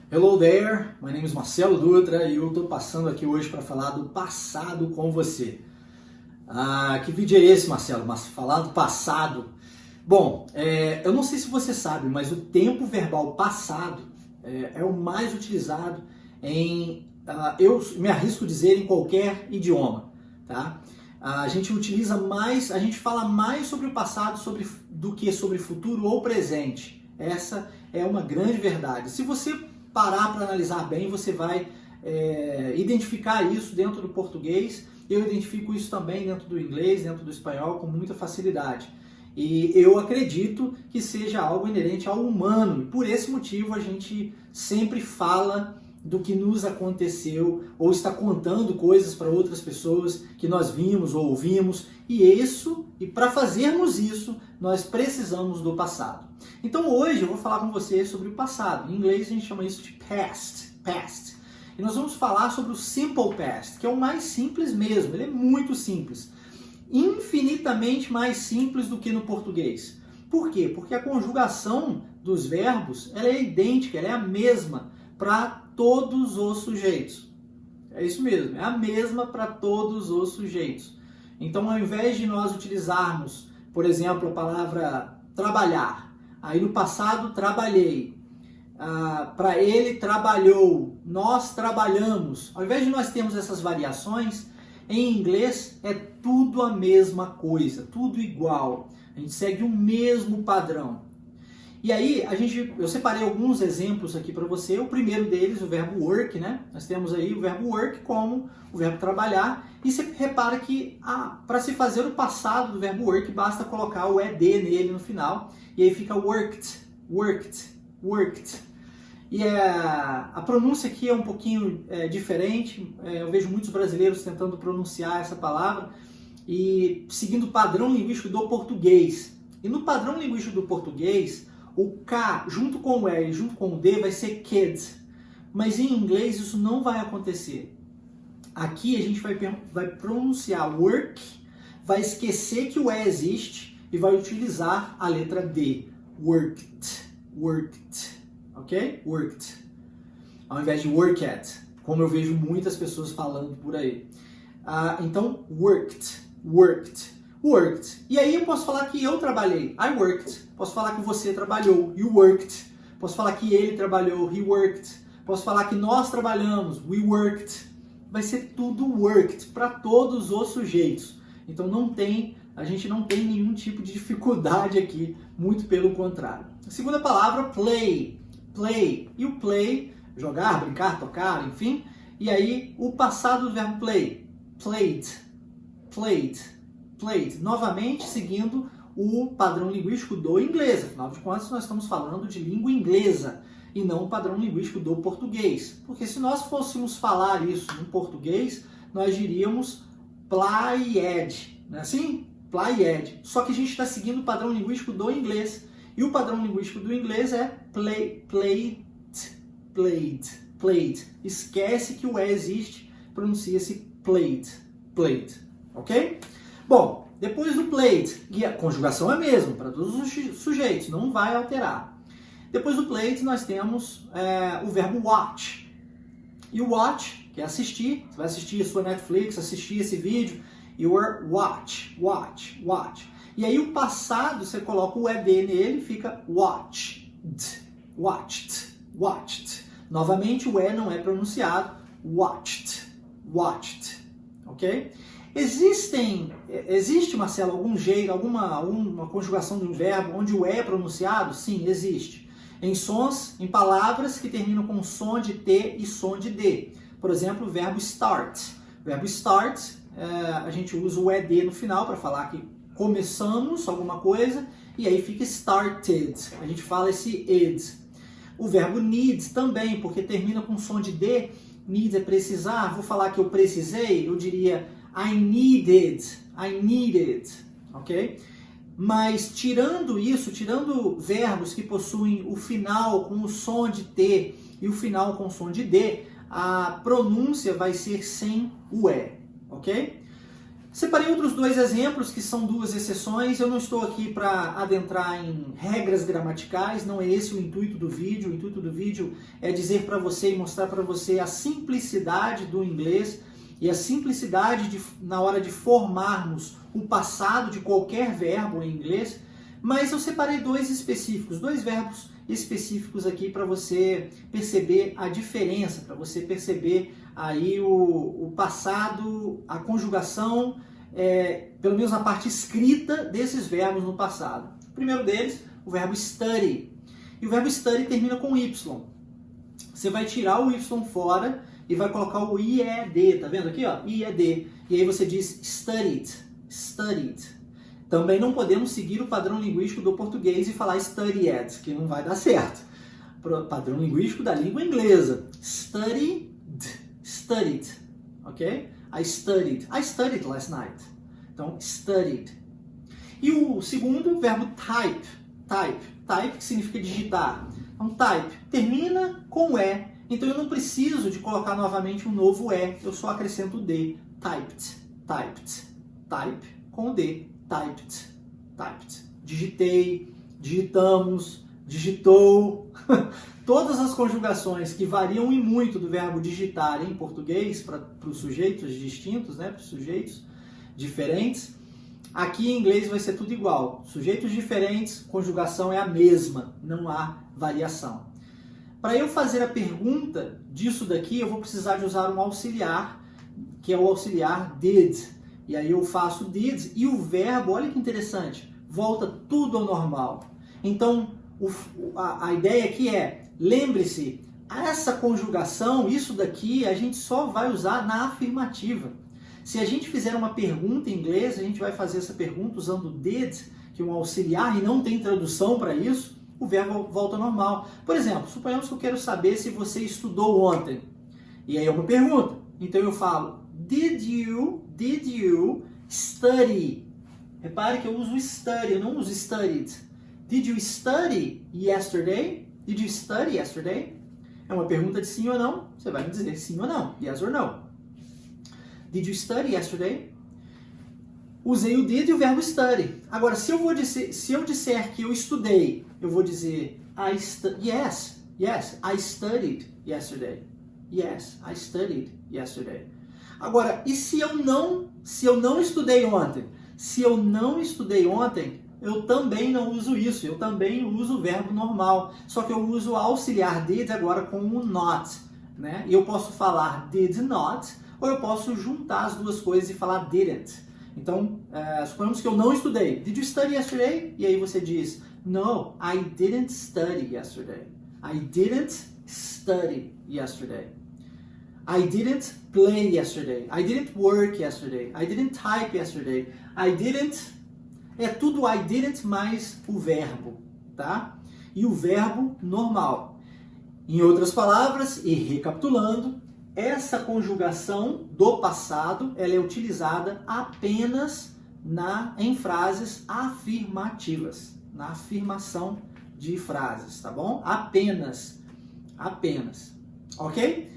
Hello there, my name is Marcelo Dutra e eu estou passando aqui hoje para falar do passado com você. Que vídeo é esse, Marcelo? Mas falar do passado. Bom, eu não sei se você sabe, mas o tempo verbal passado é o mais utilizado eu me arrisco a dizer, em qualquer idioma, tá? A gente utiliza mais, a gente fala mais sobre o passado do que sobre futuro ou presente. Essa é uma grande verdade. Se você parar para analisar bem, você vai identificar isso dentro do português. Eu identifico isso também dentro do inglês, dentro do espanhol, com muita facilidade. E eu acredito que seja algo inerente ao humano. E por esse motivo a gente sempre fala do que nos aconteceu ou está contando coisas para outras pessoas que nós vimos ou ouvimos. E para fazermos isso, nós precisamos do passado. Então hoje eu vou falar com você sobre o passado. Em inglês a gente chama isso de past. E nós vamos falar sobre o simple past, que é o mais simples mesmo. Ele é muito simples. Infinitamente mais simples do que no português. Por quê? Porque a conjugação dos verbos ela é idêntica, ela é a mesma para todos os sujeitos. É isso mesmo, é a mesma para todos os sujeitos. Então, ao invés de nós utilizarmos, por exemplo, a palavra trabalhar, aí no passado trabalhei, para ele trabalhou, nós trabalhamos, ao invés de nós termos essas variações, em inglês é tudo a mesma coisa, tudo igual. A gente segue o mesmo padrão. E aí, eu separei alguns exemplos aqui para você. O primeiro deles, o verbo work, né? Nós temos aí o verbo work como o verbo trabalhar. E você repara que para se fazer o passado do verbo work, basta colocar o ed nele no final. E aí fica worked. E a pronúncia aqui é um pouquinho diferente. Eu vejo muitos brasileiros tentando pronunciar essa palavra e seguindo o padrão linguístico do português. E no padrão linguístico do português, o K junto com o E e junto com o D vai ser kid. Mas em inglês isso não vai acontecer. Aqui a gente vai pronunciar work, vai esquecer que o E existe e vai utilizar a letra D. Worked. Ok? Worked. Ao invés de work at, como eu vejo muitas pessoas falando por aí. Então, worked. E aí eu posso falar que eu trabalhei. I worked. Posso falar que você trabalhou. You worked. Posso falar que ele trabalhou. He worked. Posso falar que nós trabalhamos. We worked. Vai ser tudo worked para todos os sujeitos. Então a gente não tem nenhum tipo de dificuldade aqui. Muito pelo contrário. A segunda palavra, play. E o play, jogar, brincar, tocar, enfim. E aí o passado do verbo play. Played. Novamente seguindo o padrão linguístico do inglês. Afinal de contas, nós estamos falando de língua inglesa e não o padrão linguístico do português. Porque se nós fôssemos falar isso em português, nós diríamos played, não é assim? Played. Só que a gente está seguindo o padrão linguístico do inglês. E o padrão linguístico do inglês é played. Esquece que o E existe, pronuncia-se played. Ok? Bom, depois do played, e a conjugação é a mesma para todos os sujeitos, não vai alterar. Depois do played nós temos o verbo watch. E o watch, que é assistir, você vai assistir a sua Netflix, assistir esse vídeo, your watch. E aí o passado, você coloca o ed nele, fica watched. Novamente o E não é pronunciado, watched. Ok? Existe, Marcelo, algum jeito, alguma conjugação de um verbo onde o E é pronunciado? Sim, existe. Em palavras que terminam com som de T e som de D. Por exemplo, o verbo start. O verbo start, a gente usa o ED no final para falar que começamos alguma coisa e aí fica started. A gente fala esse ed. O verbo need também, porque termina com som de D. Need é precisar. Vou falar que eu precisei, eu diria I needed, ok? Mas tirando verbos que possuem o final com o som de T e o final com o som de D, a pronúncia vai ser sem o E, ok? Separei outros dois exemplos, que são duas exceções. Eu não estou aqui para adentrar em regras gramaticais, não é esse o intuito do vídeo. O intuito do vídeo é dizer para você e mostrar para você a simplicidade do inglês e a simplicidade na hora de formarmos o passado de qualquer verbo em inglês. Mas eu separei dois verbos específicos aqui para você perceber a diferença, para você perceber aí o passado, a conjugação, pelo menos na parte escrita desses verbos no passado. O primeiro deles, o verbo study. E o verbo study termina com Y. Você vai tirar o Y fora e vai colocar o IED, tá vendo aqui, ó? IED. E aí você diz studied, studied. Também não podemos seguir o padrão linguístico do português e falar studied, que não vai dar certo. Padrão linguístico da língua inglesa. Studied, studied, ok? I studied last night. Então, studied. E o segundo, o verbo type. Type que significa digitar. Então, type termina com E. Então, eu não preciso de colocar novamente um novo E. Eu só acrescento o D. Typed. Type com o D. Typed. Digitei, digitamos, digitou. Todas as conjugações que variam e muito do verbo digitar em português para os sujeitos distintos, né, para os sujeitos diferentes, aqui em inglês vai ser tudo igual. Sujeitos diferentes, conjugação é a mesma, não há variação. Para eu fazer a pergunta disso daqui, eu vou precisar de usar um auxiliar, que é o auxiliar did. E aí eu faço did e o verbo, olha que interessante, volta tudo ao normal. Então, a ideia aqui é, lembre-se, essa conjugação, isso daqui, a gente só vai usar na afirmativa. Se a gente fizer uma pergunta em inglês, a gente vai fazer essa pergunta usando did, que é um auxiliar e não tem tradução para isso, o verbo volta ao normal. Por exemplo, suponhamos que eu quero saber se você estudou ontem. E aí é uma pergunta. Então eu falo, Did you study? Repare que eu uso study, eu não uso studied. Did you study yesterday? Did you study yesterday? É uma pergunta de sim ou não. Você vai me dizer sim ou não. Yes or no. Did you study yesterday? Usei o did e o verbo study. Agora, se eu disser que eu estudei, eu vou dizer yes, I studied yesterday. Yes, I studied yesterday. Agora, e se eu não estudei ontem? Se eu não estudei ontem, eu também não uso isso. Eu também uso o verbo normal. Só que eu uso o auxiliar did agora com o not. Né? E eu posso falar did not, ou eu posso juntar as duas coisas e falar didn't. Então, suponhamos que eu não estudei. Did you study yesterday? E aí você diz, no, I didn't study yesterday. I didn't study yesterday. I didn't play yesterday. I didn't work yesterday. I didn't type yesterday. I didn't... É tudo I didn't mais o verbo, tá? E o verbo normal. Em outras palavras, e recapitulando, essa conjugação do passado, ela é utilizada apenas em frases afirmativas. Na afirmação de frases, tá bom? Apenas. Ok?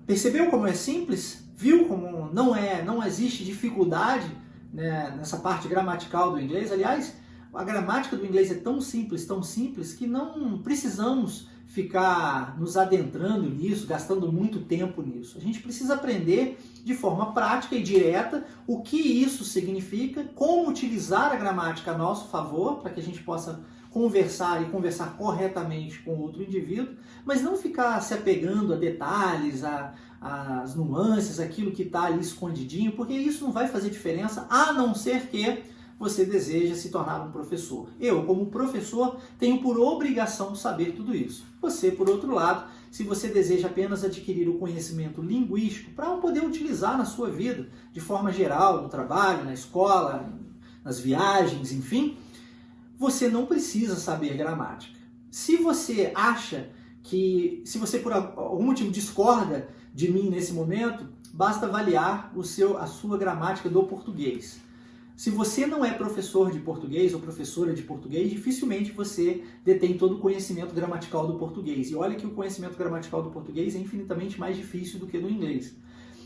Percebeu como é simples? Viu como não existe dificuldade, né, nessa parte gramatical do inglês? Aliás, a gramática do inglês é tão simples, que não precisamos ficar nos adentrando nisso, gastando muito tempo nisso. A gente precisa aprender de forma prática e direta o que isso significa, como utilizar a gramática a nosso favor, para que a gente possa conversar corretamente com outro indivíduo, mas não ficar se apegando a detalhes, às nuances, aquilo que está ali escondidinho, porque isso não vai fazer diferença, a não ser que você deseja se tornar um professor. Eu, como professor, tenho por obrigação saber tudo isso. Você, por outro lado, se você deseja apenas adquirir o conhecimento linguístico para poder utilizar na sua vida, de forma geral, no trabalho, na escola, nas viagens, enfim, você não precisa saber gramática. Se você acha se você por algum motivo discorda de mim nesse momento, basta avaliar a sua gramática do português. Se você não é professor de português ou professora de português, dificilmente você detém todo o conhecimento gramatical do português. E olha que o conhecimento gramatical do português é infinitamente mais difícil do que no inglês.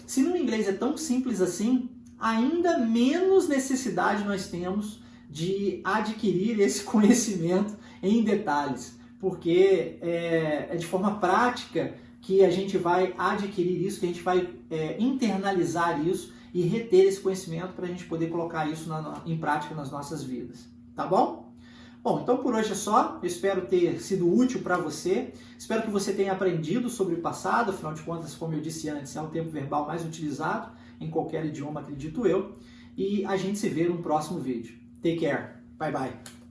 Se no inglês é tão simples assim, ainda menos necessidade nós temos de adquirir esse conhecimento em detalhes, porque é de forma prática que a gente vai adquirir isso, que a gente vai internalizar isso e reter esse conhecimento para a gente poder colocar isso em prática nas nossas vidas, tá bom? Bom, então por hoje é só, eu espero ter sido útil para você, espero que você tenha aprendido sobre o passado, afinal de contas, como eu disse antes, é o tempo verbal mais utilizado em qualquer idioma, acredito eu, e a gente se vê no próximo vídeo. Take care, bye bye!